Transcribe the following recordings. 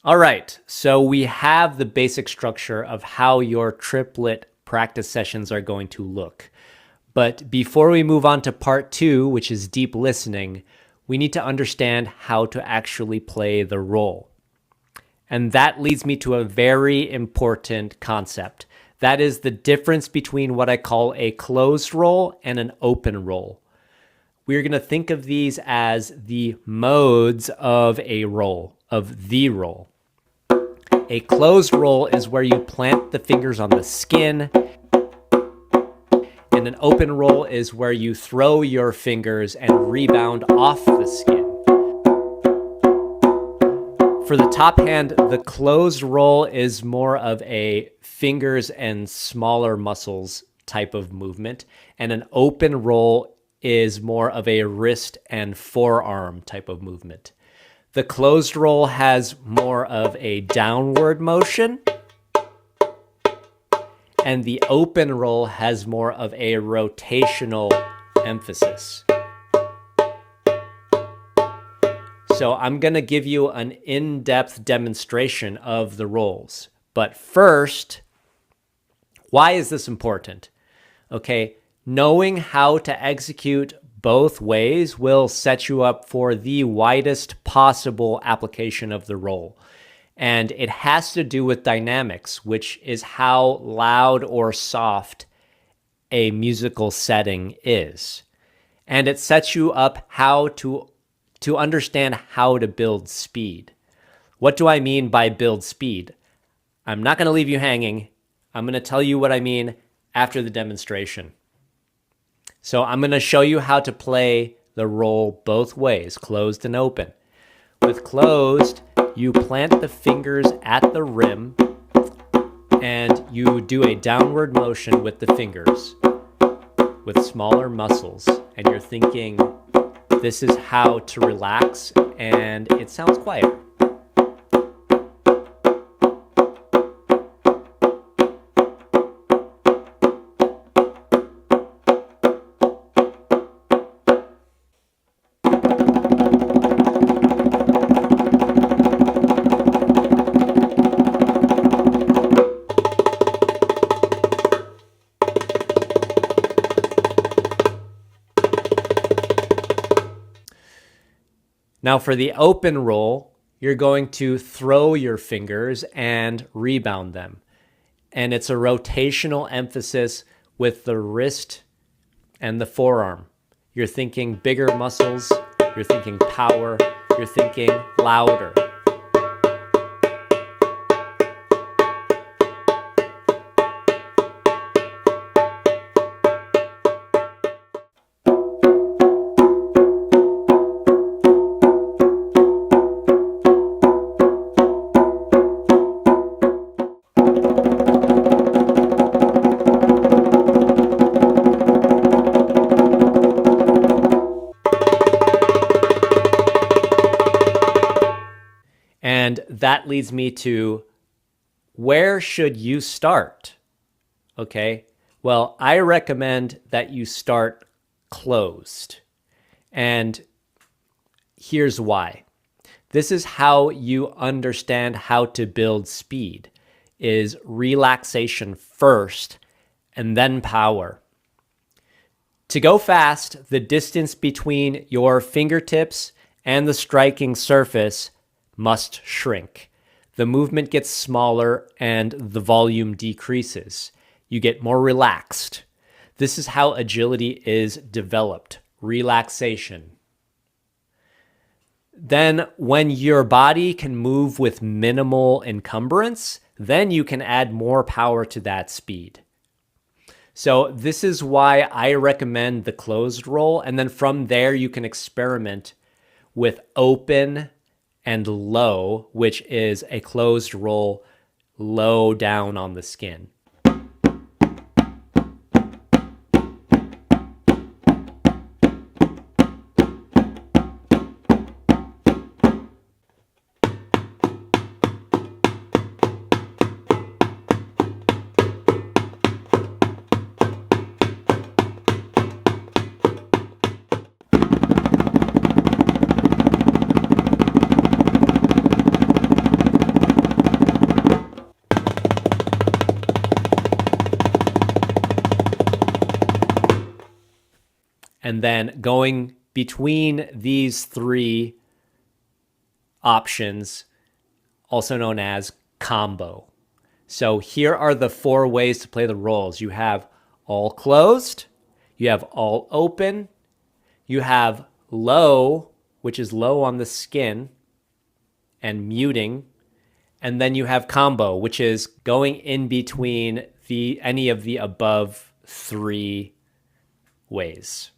All right, so we have the basic structure of how your triplet practice sessions are going to look. But before we move on to part 2, which is deep listening, we need to understand how to actually play the role. And that leads me to a very important concept. That is the difference between what I call a closed roll and an open roll. We're going to think of these as the modes of a roll, of the roll. A closed roll is where you plant the fingers on the skin, and an open roll is where you throw your fingers and rebound off the skin. For the top hand, the closed roll is more of a fingers and smaller muscles type of movement, and an open roll is more of a wrist and forearm type of movement. The closed roll has more of a downward motion, and the open roll has more of a rotational emphasis. So I'm going to give you an in-depth demonstration of the rolls. But first, why is this important? Okay, knowing how to execute both ways will set you up for the widest possible application of the roll. And it has to do with dynamics, which is how loud or soft a musical setting is. And it sets you up how to understand how to build speed. What do I mean by build speed? I'm not going to leave you hanging. I'm going to tell you what I mean after the demonstration. So I'm going to show you how to play the roll both ways, closed and open. With closed, you plant the fingers at the rim and you do a downward motion with the fingers with smaller muscles. And you're thinking, this is how to relax, and it sounds quieter. Now for the open roll, you're going to throw your fingers and rebound them. And it's a rotational emphasis with the wrist and the forearm. You're thinking bigger muscles, you're thinking power, you're thinking louder. And that leads me to, where should you start? Okay, well, I recommend that you start closed. And here's why. This is how you understand how to build speed, is relaxation first and then power. To go fast, the distance between your fingertips and the striking surface must shrink. The movement gets smaller and the volume decreases. You get more relaxed. This is how agility is developed, relaxation. Then when your body can move with minimal encumbrance, then you can add more power to that speed. So this is why I recommend the closed roll, and then from there you can experiment with open and low, which is a closed roll low down on the skin. and then going between these three options, also known as combo. So here are the 4 ways to play the rolls. You have all closed, you have all open, you have low, which is low on the skin and muting, and then you have combo, which is going in between any of the above 3 ways.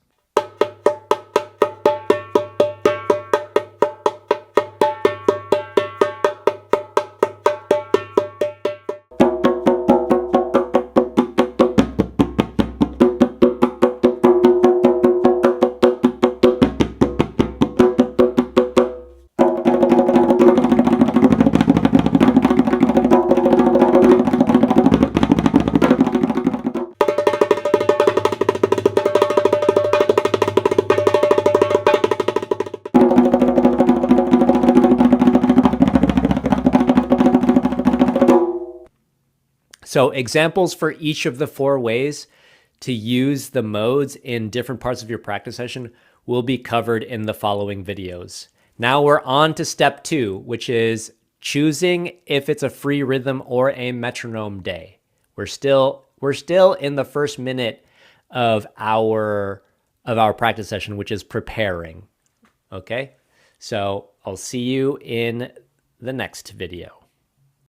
So examples for each of the 4 ways to use the modes in different parts of your practice session will be covered in the following videos. Now we're on to step 2, which is choosing if it's a free rhythm or a metronome day. We're still in the first minute of our practice session, which is preparing. Okay? So I'll see you in the next video.